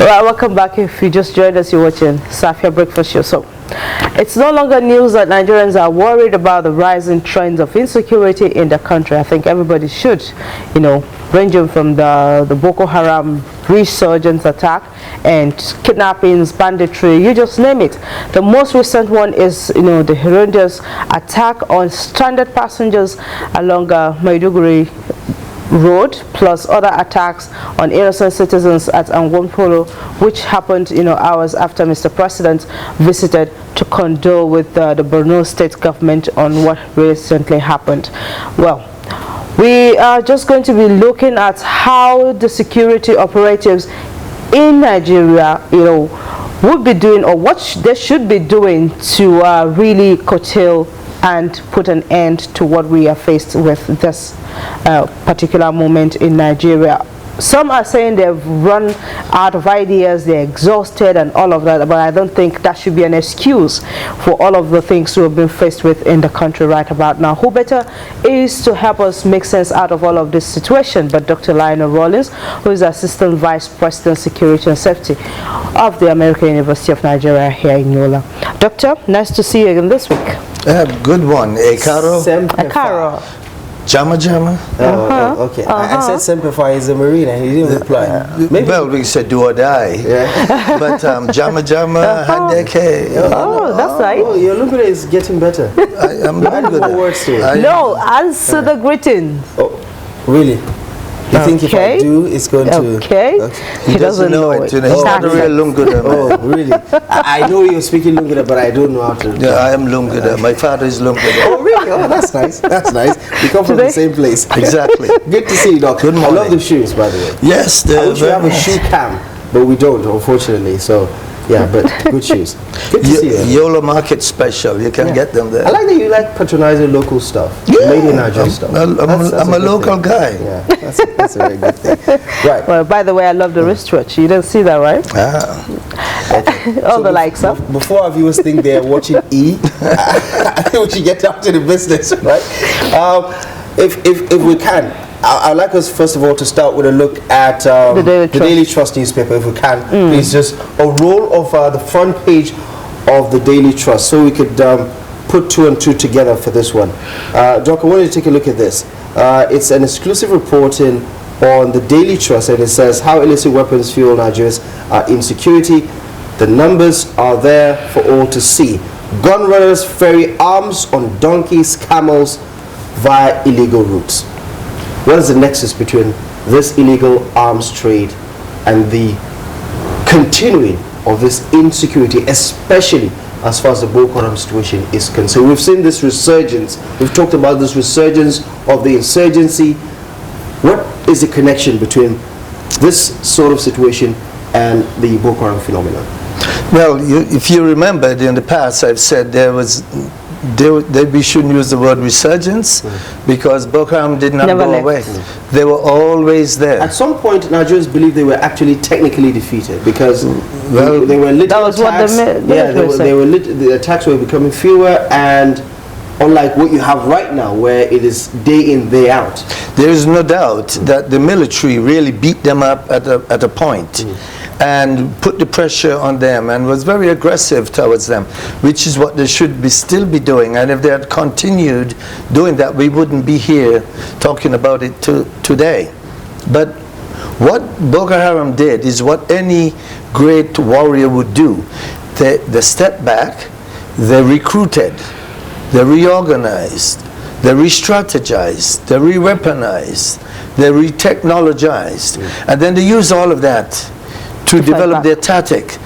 Well, welcome back. If you just joined us, you're watching Safiya Breakfast Show. So, it's no longer news that Nigerians are worried about the rising trends of insecurity in the country. I think everybody should, ranging from the Boko Haram resurgence attack and kidnappings, banditry, you just name it. The most recent one is, the horrendous attack on stranded passengers along Maiduguri Road, plus other attacks on innocent citizens at Angwon-Polo, which happened, hours after Mr. President visited to condole with the Borno state government on what recently happened. Well, we are just going to be looking at how the security operatives in Nigeria, would be doing, or what they should be doing to really curtail and put an end to what we are faced with this particular moment in Nigeria. Some are saying they've run out of ideas, they're exhausted and all of that, but I don't think that should be an excuse for all of the things we have been faced with in the country right about now. Who better is to help us make sense out of all of this situation but Dr. Lionel Rawlins, who is Assistant Vice President Security and Safety of the American University of Nigeria here in Yola. Doctor, nice to see you again this week. Good one. Caro. Jama. Okay. I said Semperfi is a marine and he didn't reply. Well, we said do or die. Yeah. But Jama, Handeke. Oh, that's right. Oh, your Lumbere is getting better. I'm not good at words to it. No, answer the greeting. Oh, really? You think if I do, it's going to... Okay. He doesn't know it. He's not a real Lunguda. Oh, really? I know you're speaking Lunguda, but I don't know how to... Yeah, I am Lunguda. My father is Lunguda. Oh, really? Oh, that's nice. That's nice. We come from the same place. Exactly. Good to see you, Doc. Good morning. I love the shoes, by the way. Yes. I wish we have a shoe cam, but we don't, unfortunately. So... yeah, but good shoes. Good to see you. Yola Market Special. You can get them there. I like that you like patronizing local stuff. Yeah. Made in Nigeria stuff. I'm a local guy. Yeah, that's a very good thing. Right. Well, by the way, I love the wristwatch. You didn't see that, right? Okay. All the likes up. Before our viewers think they're watching E, I think we should get down to the business, right? If we can, I'd like us first of all to start with a look at the Daily Trust newspaper, if we can. Please, just a roll of the front page of the Daily Trust, so we could put two and two together for this one. Doc, I want you to take a look at this. It's an exclusive reporting on the Daily Trust, and it says how illicit weapons fuel Nigeria's insecurity. The numbers are there for all to see. Gun runners ferry arms on donkeys, camels via illegal routes. What is the nexus between this illegal arms trade and the continuing of this insecurity, especially as far as the Boko Haram situation is concerned? We've seen this resurgence. We've talked about this resurgence of the insurgency. What is the connection between this sort of situation and the Boko Haram phenomenon? Well, if you remember, in the past I've said we shouldn't use the word resurgence because Boko Haram did not go away. They were always there. At some point, Nigerians believed they were actually technically defeated because they were little that was attacks. What the attacks were becoming fewer, and unlike what you have right now, where it is day in, day out. There is no doubt that the military really beat them up at a point. And put the pressure on them and was very aggressive towards them, which is what they should still be doing. And if they had continued doing that, we wouldn't be here talking about it today. But what Boko Haram did is what any great warrior would do. They stepped back, they recruited, they reorganized, they re-strategized, they re-weaponized, they re-technologized, and then they used all of that to develop their tactic.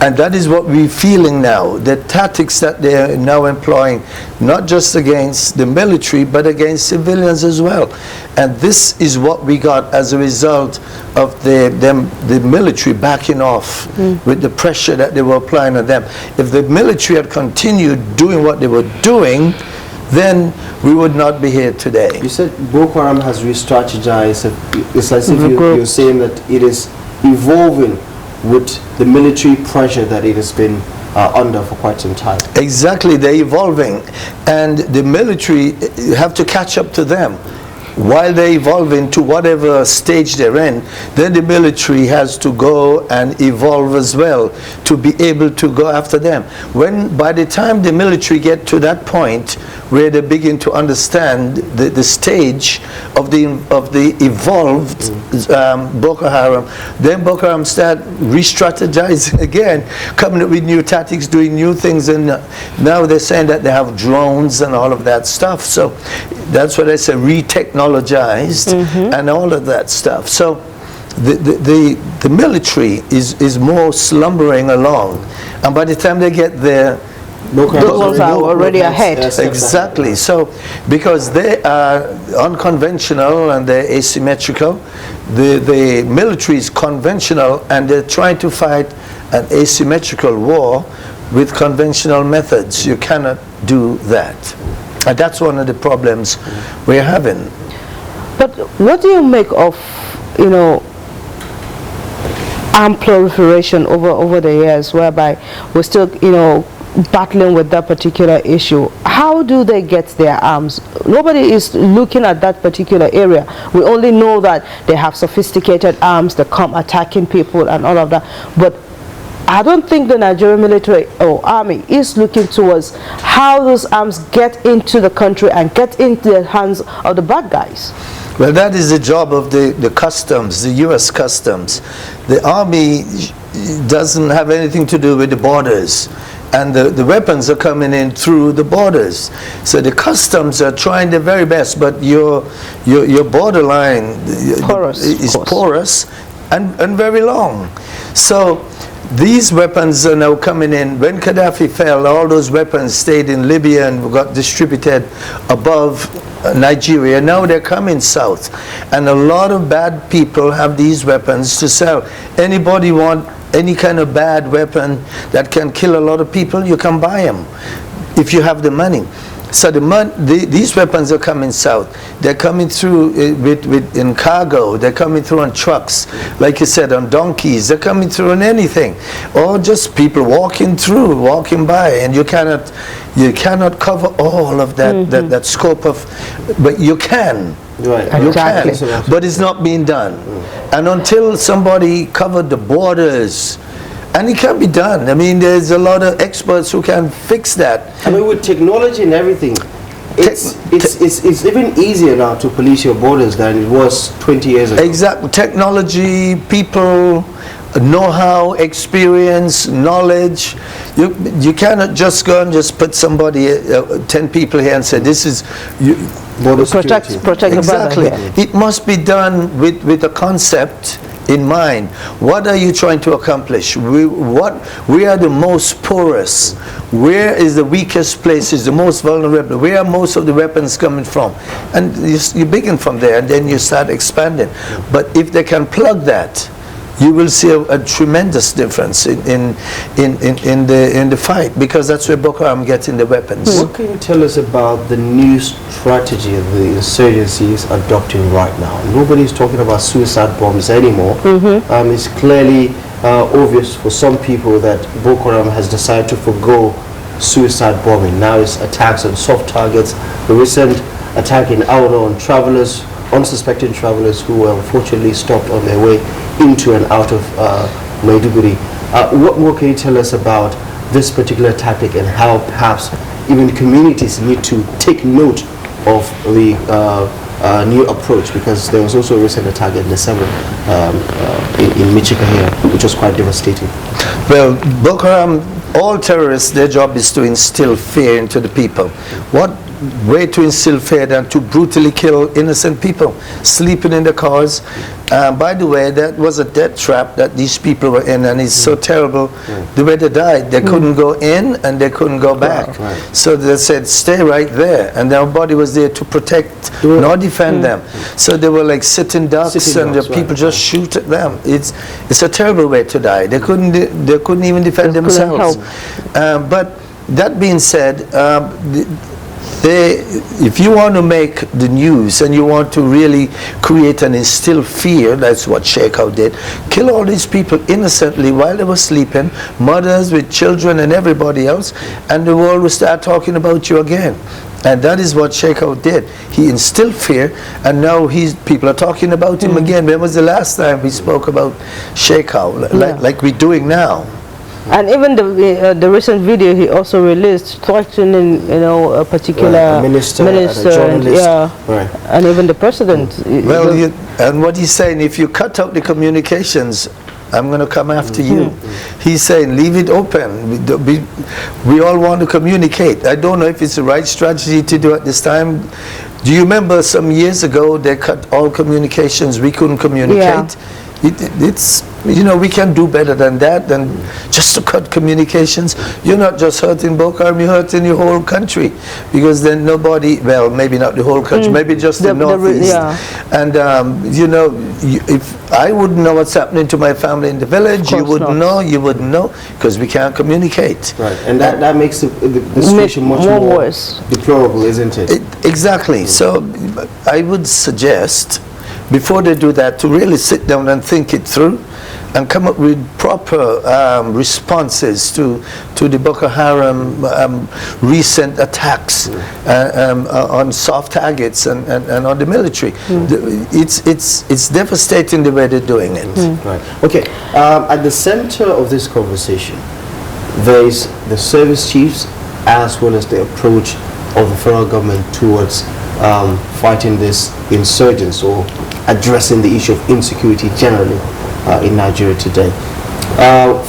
And that is what we're feeling now, the tactics that they're now employing, not just against the military, but against civilians as well. And this is what we got as a result of the military backing off with the pressure that they were applying on them. If the military had continued doing what they were doing, then we would not be here today. You said Boko Haram has re-strategized. It's as if you're saying that it is evolving with the military pressure that it has been under for quite some time. Exactly, they're evolving, and the military have to catch up to them. while they evolve into whatever stage they're in, then the military has to go and evolve as well to be able to go after them. By the time the military get to that point where they begin to understand the stage of the evolved Boko Haram, then Boko Haram start re-strategizing again, coming up with new tactics, doing new things, and now they're saying that they have drones and all of that stuff. So that's what I say, re-technologized and all of that stuff. So the military is more slumbering along, and by the time they get there, those ones are already ahead. Exactly. So because they are unconventional and they're asymmetrical, the military is conventional and they're trying to fight an asymmetrical war with conventional methods. You cannot do that. And that's one of the problems we're having. But what do you make of, armed proliferation over the years, whereby we're still, battling with that particular issue? How do they get their arms? Nobody is looking at that particular area. We only know that they have sophisticated arms, they come attacking people and all of that. But I don't think the Nigerian military or army is looking towards how those arms get into the country and get into the hands of the bad guys. Well, that is the job of the customs, the U.S. customs. The army doesn't have anything to do with the borders, and the weapons are coming in through the borders. So the customs are trying their very best, but your borderline is porous and very long. So these weapons are now coming in. When Gaddafi fell, all those weapons stayed in Libya and got distributed above Nigeria. Now they're coming south, and a lot of bad people have these weapons to sell. Anybody want any kind of bad weapon that can kill a lot of people, you can buy them if you have the money. So these weapons are coming south. They're coming through in cargo. They're coming through on trucks, like you said, on donkeys. They're coming through on anything, or just people walking by, and you cannot cover all of that that scope of, but you can. Right. You can, but it's not being done. And until somebody covered the borders, and it can be done. I mean, there's a lot of experts who can fix that. I mean, with technology and everything, it's even easier now to police your borders than it was 20 years ago. Exactly. Technology, people, know-how, experience, knowledge. You cannot just go and just put somebody, 10 people here and say, this is... protect exactly. the brother. It must be done with a concept in mind. What are you trying to accomplish? We are the most porous. Where is the weakest places, the most vulnerable? Where are most of the weapons coming from? And you begin from there, and then you start expanding. But if they can plug that, you will see a tremendous difference in the fight, because that's where Boko Haram gets in the weapons. What can you tell us about the new strategy the insurgency is adopting right now? Nobody's talking about suicide bombs anymore. It's clearly obvious for some people that Boko Haram has decided to forgo suicide bombing. Now it's attacks on soft targets. The recent attack in Auro on travelers, unsuspecting travelers who were unfortunately stopped on their way into and out of Maiduguri. What more can you tell us about this particular tactic, and how perhaps even communities need to take note of the new approach? Because there was also a recent attack in December in Michika here, which was quite devastating. Well, Boko Haram, all terrorists, their job is to instill fear into the people. What way to instill fear than to brutally kill innocent people sleeping in the cars? By the way, that was a death trap that these people were in, and it's so terrible the way they died. They couldn't go in and they couldn't go back. So they said, stay right there, and nobody was there to protect nor defend them. So they were like sitting ducks, and the people just shoot at them. It's a terrible way to die. They couldn't even defend themselves. But that being said, if you want to make the news and you want to really create and instill fear, that's what Sheikhow did. Kill all these people innocently while they were sleeping, mothers with children and everybody else, and the world will start talking about you again. And that is what Sheikhout did. He instilled fear, and now people are talking about him again. When was the last time we spoke about Sheikhout, like we're doing now? And even the recent video he also released, threatening, a particular minister, and even the president. Well, and what he's saying, if you cut out the communications, I'm going to come after you. He's saying, leave it open. We all want to communicate. I don't know if it's the right strategy to do at this time. Do you remember some years ago they cut all communications? We couldn't communicate. It's we can do better than that, than just to cut communications. You're not just hurting Boko Haram, you're hurting your whole country, because then nobody, well, maybe not the whole country, maybe just the northeast. And if I wouldn't know what's happening to my family in the village, you wouldn't know, because we can't communicate. Right, and that makes the situation much more worse, deplorable, isn't it? Exactly. So I would suggest, before they do that, to really sit down and think it through and come up with proper responses to the Boko Haram recent attacks on soft targets and on the military. It's devastating the way they're doing it. Right. Okay. At the center of this conversation, there is the service chiefs as well as the approach of the federal government towards fighting this insurgents or addressing the issue of insecurity generally in Nigeria today.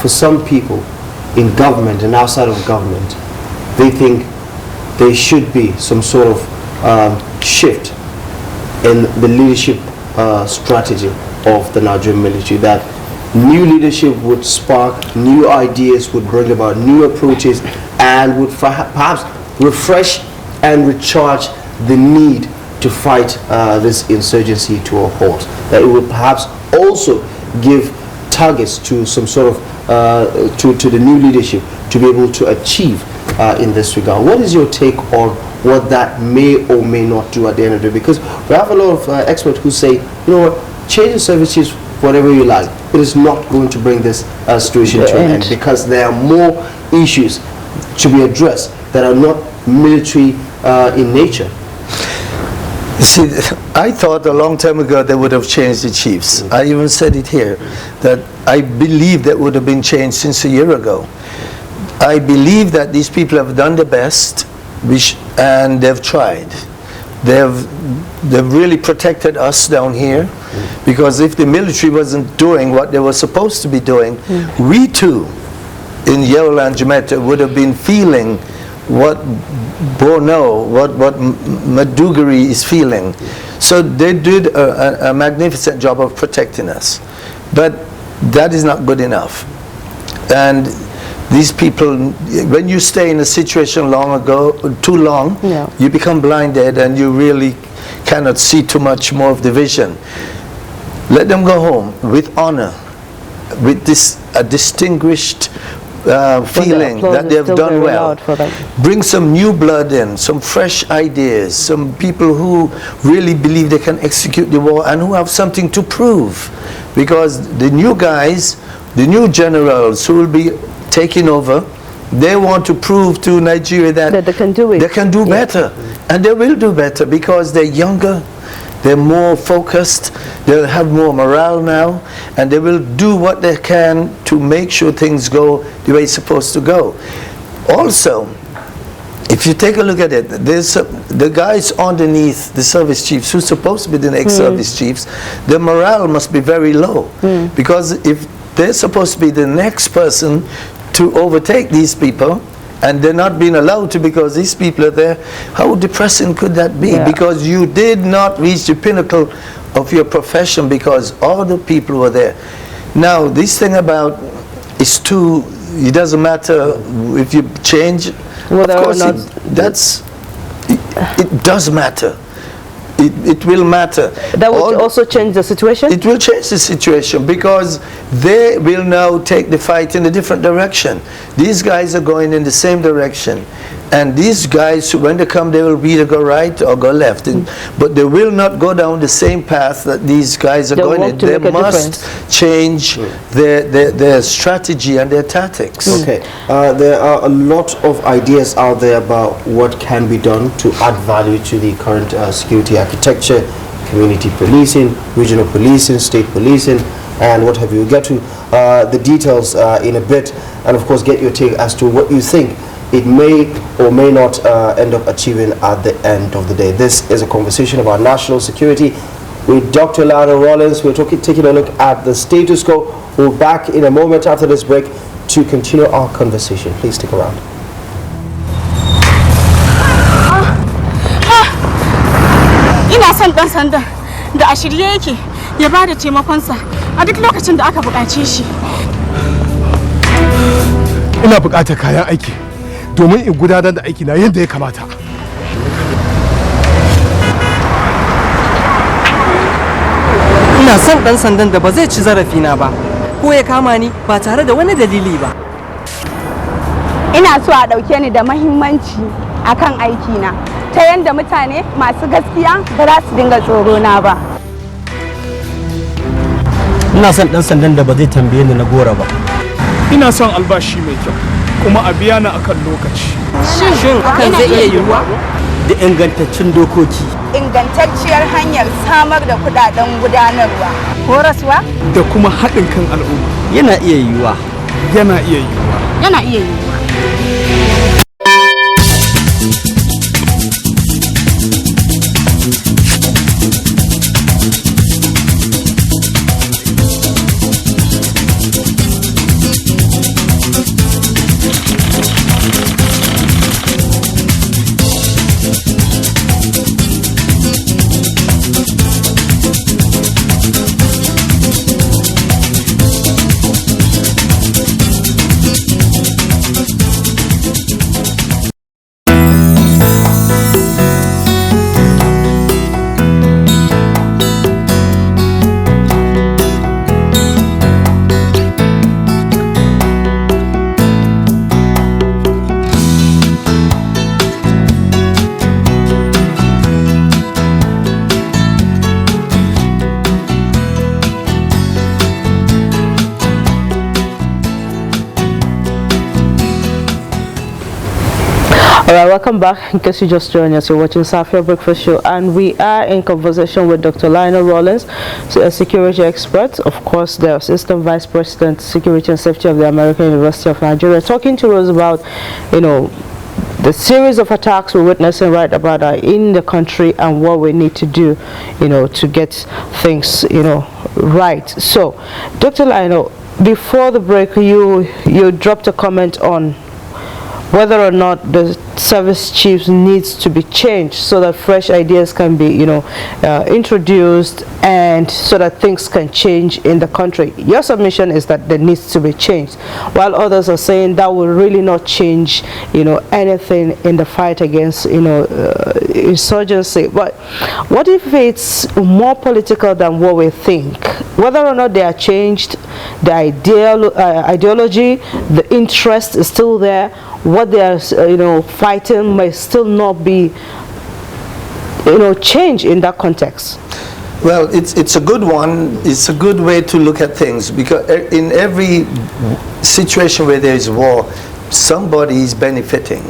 For some people in government and outside of government, they think there should be some sort of shift in the leadership strategy of the Nigerian military, that new leadership would spark new ideas, would bring about new approaches, and would perhaps refresh and recharge the need to fight this insurgency to a halt. That it would perhaps also give targets to some sort of to the new leadership to be able to achieve in this regard. What is your take on what that may or may not do at the end of the day? Because we have a lot of experts who say, change the service chiefs whatever you like. It is not going to bring this situation to an end, because there are more issues to be addressed that are not military in nature. See, I thought a long time ago they would have changed the chiefs. I even said it here, that I believe that would have been changed since a year ago. I believe that these people have done the best, and they've tried. They've really protected us down here, because if the military wasn't doing what they were supposed to be doing, we too, in Yola and Jamaica, would have been feeling what Borno, what Maduguri is feeling. So they did a magnificent job of protecting us. But that is not good enough. And these people, when you stay in a situation too long, you become blinded and you really cannot see too much more of the vision. Let them go home with honor, with a distinguished feeling that they have done well. Bring some new blood in, some fresh ideas, some people who really believe they can execute the war and who have something to prove. Because the new guys, the new generals who will be taking over, they want to prove to Nigeria that they can do it. They can do better. And they will do better, because they're younger, they're more focused, they'll have more morale now, and they will do what they can to make sure things go the way it's supposed to go. Also, if you take a look at it, there's the guys underneath the service chiefs who's supposed to be the next service chiefs, their morale must be very low, because if they're supposed to be the next person to overtake these people, and they're not being allowed to because these people are there, how depressing could that be? Because you did not reach the pinnacle of your profession because all the people were there. Now, this thing about it doesn't matter if you change. Of course, it does matter. It will matter. That would also change the situation? It will change the situation, because they will now take the fight in a different direction. These guys are going in the same direction. And these guys, when they come, they will either go right or go left. But they will not go down the same path that these guys are going in. They must change their strategy and their tactics. Okay. There are a lot of ideas out there about what can be done to add value to the current security architecture, community policing, regional policing, state policing, and what have you. We'll get to the details in a bit, and of course get your take as to what you think it may or may not end up achieving at the end of the day. This is a conversation about national security with Dr. Lionel Rawlins. We're taking a look at the status quo. We'll be back in a moment after this break to continue our conversation. Please stick around. Ina son dan sandan da a shirye yake ya bada taimakonsa a duk lokacin da aka buƙace shi. Ina buƙatar kayan aiki domin in gudanar da aiki na yadda ya kamata. Ina son dan sandan da ba zai ci zarafina ba ko ya kama ni ba tare da wani dalili ba. Ina so a ɗauke ni da muhimmanci akan aikina ta yanda mutane masu gaskiya ba za su dinga tsoro na ba. Ina son dan sandan da ba zai tambaye ni na gora ba. Ina son albashi mai kyau kuma a biya ni akan lokaci. Shin hakan zai iya yiwuwa? Da ingantaccen dokoki. Ingantacciyar hanyar samar da kudaden gudanarwa. Horaswa? Da kuma haɗin kan al'umma. Yana iya yiwuwa. Yana iya yiwuwa. Yana iya yiwuwa. Alright, welcome back. In case you just joined us, you're watching Safiya Breakfast Show, and we are in conversation with Dr. Lionel Rawlins, a security expert, of course, the Assistant Vice President, Security and Safety of the American University of Nigeria, talking to us about, the series of attacks we're witnessing right about in the country and what we need to do, to get things, right. So, Dr. Lionel, before the break, you dropped a comment on whether or not the service chiefs needs to be changed so that fresh ideas can be, introduced, and so that things can change in the country. Your submission is that there needs to be changed, while others are saying that will really not change, anything in the fight against, insurgency. But what if it's more political than what we think? Whether or not they are changed, the ideology, the interest is still there. What they are, fighting may still not be, changed in that context. Well, it's a good one. It's a good way to look at things, because in every situation where there is war, somebody is benefiting.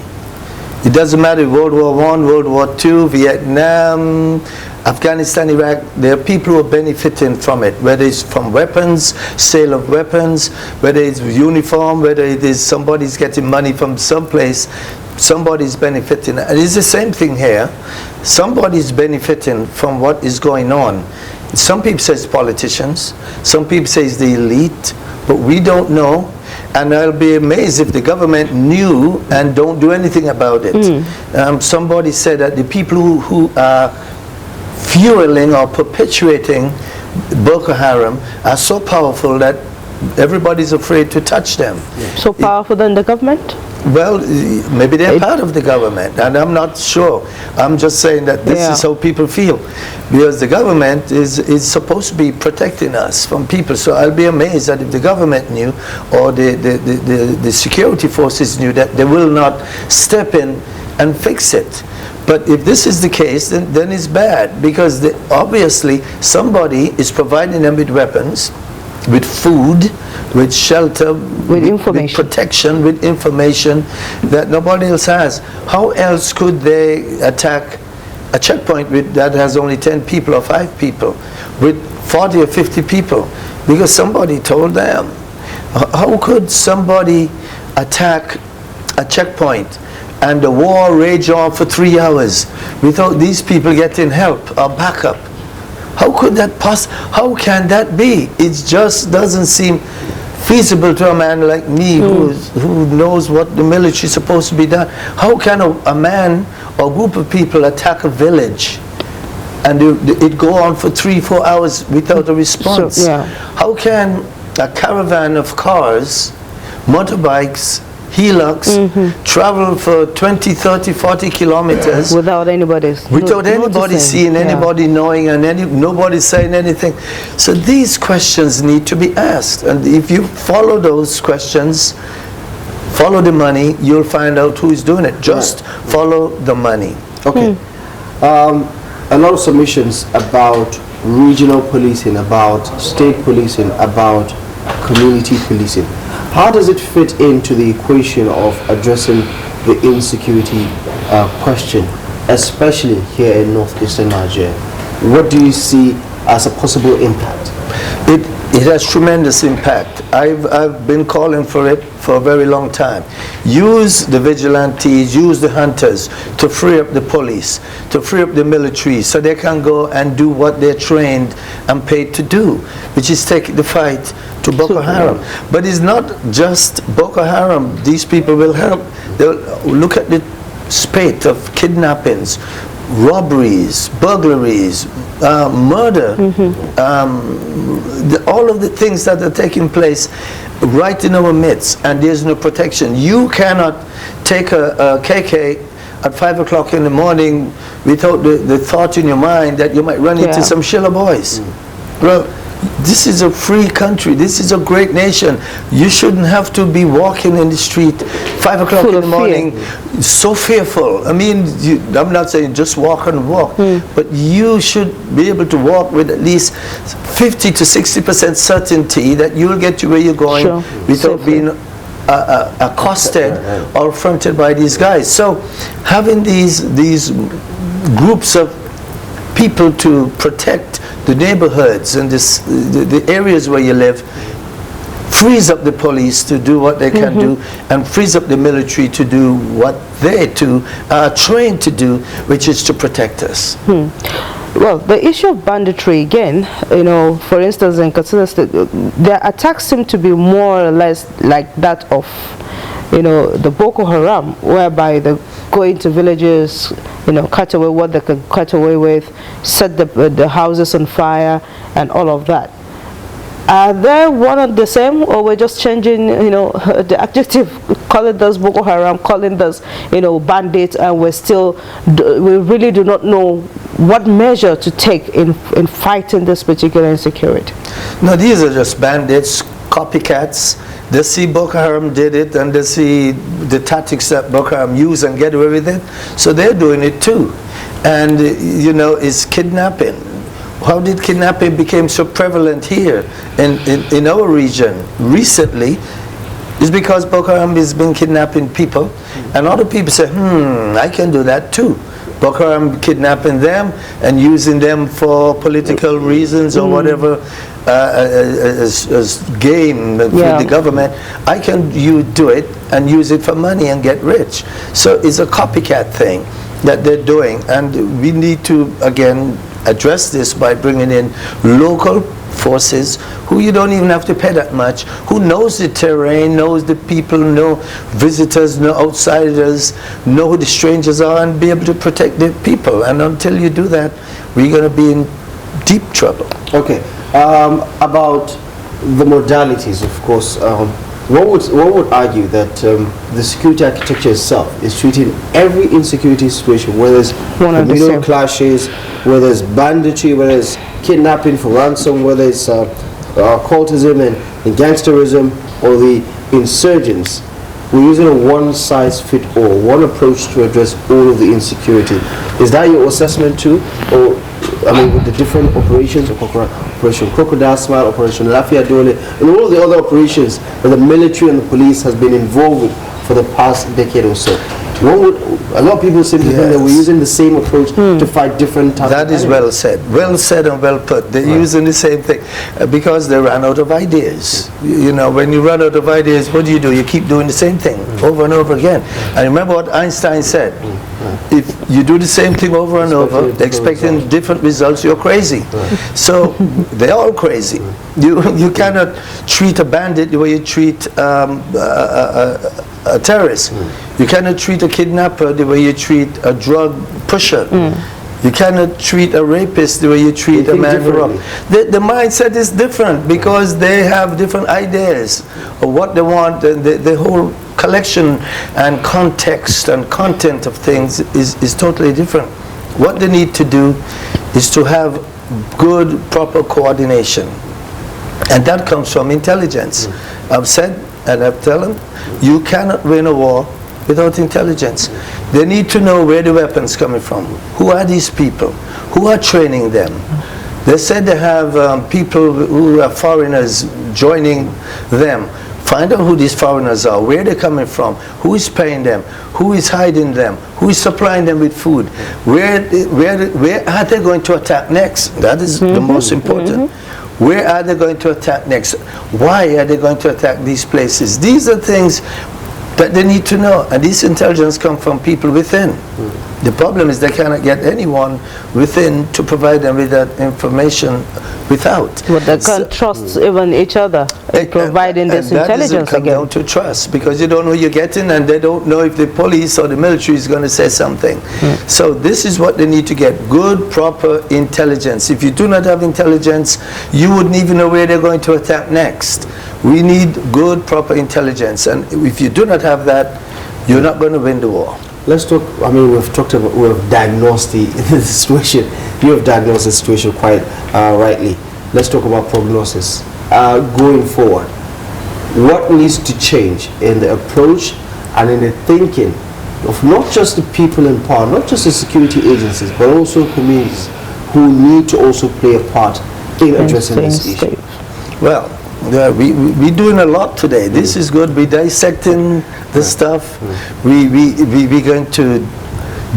It doesn't matter World War I, World War II, Vietnam, Afghanistan, Iraq. There are people who are benefiting from it, whether it's from weapons, sale of weapons, whether it's uniform, whether it is somebody's getting money from someplace, somebody's benefiting. And it's the same thing here. Somebody's benefiting from what is going on. Some people say it's politicians, some people say it's the elite, but we don't know. And I'll be amazed if the government knew and don't do anything about it. Somebody said that the people who are fueling or perpetuating Boko Haram are so powerful that everybody's afraid to touch them. So powerful than the government? Well, maybe they're part of the government, and I'm not sure. I'm just saying that this is how people feel, because the government is supposed to be protecting us from people. So I'll be amazed that if the government knew, or the security forces knew, that they will not step in and fix it. But if this is the case, then it's bad, because obviously somebody is providing them with weapons, with food, with shelter, with information, with protection, with information that nobody else has. How else could they attack a checkpoint that has only 10 people or 5 people, with 40 or 50 people? Because somebody told them. How could somebody attack a checkpoint and the war rage on for 3 hours without these people getting help or backup? How could that how can that be? It just doesn't seem feasible to a man like me who knows what the military is supposed to be done. How can a man or group of people attack a village and it go on for 3-4 hours without a response? So, yeah. How can a caravan of cars, motorbikes, Hilux, travel for 20, 30, 40 kilometers without anybody seeing, anybody knowing, and nobody saying anything? So these questions need to be asked, and if you follow those questions, follow the money, you'll find out who is doing it. Just follow the money. Okay. A lot of submissions about regional policing, about state policing, about community policing. How does it fit into the equation of addressing the insecurity question, especially here in northeastern Nigeria? What do you see as a possible impact? It has tremendous impact. I've been calling for it for a very long time. Use the vigilantes, use the hunters to free up the police, to free up the military, so they can go and do what they're trained and paid to do, which is take the fight to Boko Haram. But it's not just Boko Haram. These people will help. They'll look at the spate of kidnappings, robberies, burglaries, murder, all of the things that are taking place right in our midst, and there's no protection. You cannot take a KK at 5 o'clock in the morning without the thought in your mind that you might run into some Shilla boys. Well, this is a free country. This is a great nation. You shouldn't have to be walking in the street 5 o'clock in the morning so fearful. I mean, I'm not saying just walk and walk, but you should be able to walk with at least 50 to 60% certainty that you'll get to where you're going without being accosted or affronted by these guys. So having these groups of people to protect the neighborhoods and the areas where you live frees up the police to do what they can do, and frees up the military to do what they too are trained to do, which is to protect us. Well, the issue of banditry, again, for instance, in Katsina State, their attacks seem to be more or less like that of, the Boko Haram, whereby they go into villages, cut away what they can cut away with, set the houses on fire, and all of that. Are they one and the same, or we're just changing, the adjective, calling this Boko Haram, calling this, bandits, and we really do not know what measure to take in fighting this particular insecurity? No, these are just bandits, copycats. They see Boko Haram did it, and they see the tactics that Boko Haram use and get away with it, so they're doing it too. And it's kidnapping. How did kidnapping become so prevalent here in our region recently? Is because Boko Haram has been kidnapping people, and other people say, I can do that too. Boko Haram kidnapping them and using them for political reasons or whatever, as game with the government. I can do it and use it for money and get rich. So it's a copycat thing that they're doing, and we need to again address this by bringing in local forces who you don't even have to pay that much, who knows the terrain, knows the people, know visitors, know outsiders, know who the strangers are, and be able to protect the people. And until you do that, we're going to be in deep trouble. Okay. About the modalities, of course, One would argue that the security architecture itself is treating every insecurity situation, whether it's communal clashes, whether it's banditry, whether it's kidnapping for ransom, whether it's cultism and gangsterism, or the insurgents. We're using a one-size-fits-all, one approach to address all of the insecurity. Is that your assessment too? Or, I mean, with the different operations, Operation Crocodile Smile, Operation Lafayette Dole, and all the other operations that the military and the police has been involved with for the past decade or so. A lot of people seem to think that we're using the same approach to fight different types of enemies. Well said and well put. They're using the same thing because they ran out of ideas. You know, when you run out of ideas, what do? You keep doing the same thing over and over again. And remember what Einstein said, if you do the same thing over and over, expecting different results, you're crazy. So they're all crazy. You cannot treat a bandit the way you treat a terrorist. You cannot treat a kidnapper the way you treat a drug pusher. You cannot treat a rapist the way you treat a man who robs. The mindset is different because they have different ideas of what they want, and the whole collection and context and content of things is totally different. What they need to do is to have good, proper coordination. And that comes from intelligence. I've said and I've told them, you cannot win a war without intelligence. They need to know where the weapons coming from. Who are these people? Who are training them? They said they have people who are foreigners joining them. Find out who these foreigners are, where they're coming from, who is paying them, who is hiding them, who is supplying them with food, where are they going to attack next? That is the most important. Where are they going to attack next? Why are they going to attack these places? These are things that they need to know, and this intelligence comes from people within. The problem is they cannot get anyone within to provide them with that information without. But they can't trust even each other in providing this intelligence again. That doesn't come down to trust, because you don't know who you're getting, and they don't know if the police or the military is going to say something. So this is what they need to get: good, proper intelligence. If you do not have intelligence, you wouldn't even know where they're going to attack next. We need good, proper intelligence, and if you do not have that, you're not going to win the war. Let's talk. I mean, we've diagnosed the situation. You have diagnosed the situation quite rightly. Let's talk about prognosis. Going forward, what needs to change in the approach and in the thinking of not just the people in power, not just the security agencies, but also communities who need to also play a part in addressing this issue? Well, we're doing a lot today. This is good. We're dissecting the stuff. We're going to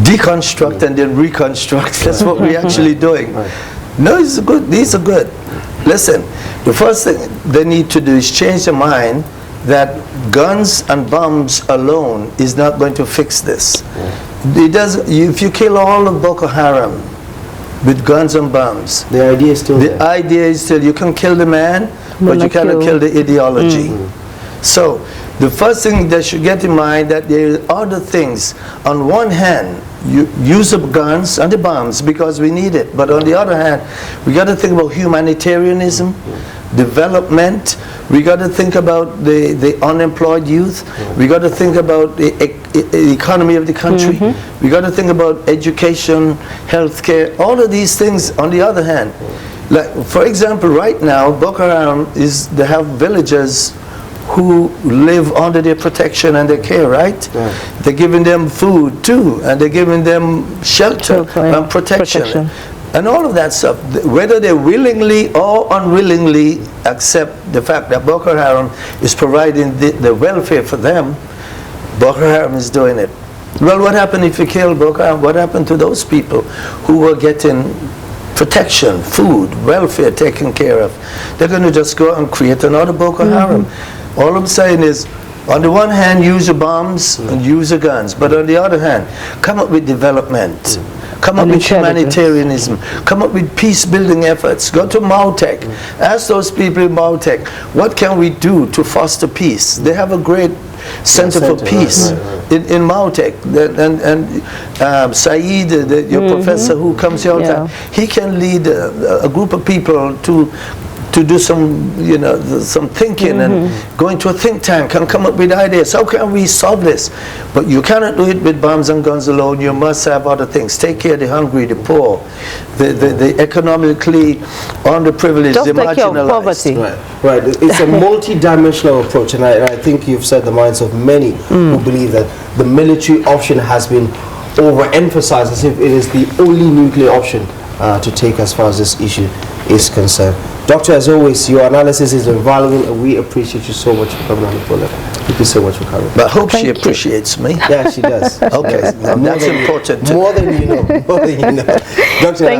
deconstruct and then reconstruct. That's what we're actually doing. No, it's good. These are good. Listen, the first thing they need to do is change their mind that guns and bombs alone is not going to fix this. It does. If you kill all of Boko Haram with guns and bombs, the idea is still the idea is still you can kill the man, but you cannot kill the ideology. So the first thing they should get in mind that there are other things. On one hand, you use the guns and the bombs because we need it, but on the other hand, we got to think about humanitarianism, development. We got to think about the unemployed youth. We got to think about the economy of the country. We got to think about education, healthcare, all of these things. On the other hand, like for example, right now, Boko Haram they have villagers who live under their protection and their care, right? They're giving them food too, and they're giving them shelter and protection. And all of that stuff, whether they willingly or unwillingly accept the fact that Boko Haram is providing the welfare for them, Boko Haram is doing it. Well, what happened if you kill Boko Haram? What happened to those people who were getting protection, food, welfare taken care of? They're going to just go and create another Boko Haram. All I'm saying is, on the one hand, use your bombs and use your guns, but on the other hand, come up with development. Come up with humanitarianism. Come up with peace-building efforts. Go to Mautek. Ask those people in Mautek, what can we do to foster peace? They have a great Center for Peace in Mautek. And Saeed, your professor who comes here all the time, he can lead a group of people to to do some, some thinking and go into a think tank and come up with ideas. How can we solve this? But you cannot do it with bombs and guns alone. You must have other things. Take care of the hungry, the poor, the economically underprivileged, just the take care of marginalized. poverty. Right. It's a multi-dimensional approach, and I think you've set the minds of many who believe that the military option has been overemphasized as if it is the only nuclear option to take as far as this issue is concerned. Doctor, as always, your analysis is invaluable, and we appreciate you so much for coming on the program. Thank you so much for coming. But I hope she appreciates me. Yeah, she does. Okay, that's important. More than you know. More than you know. Doctor,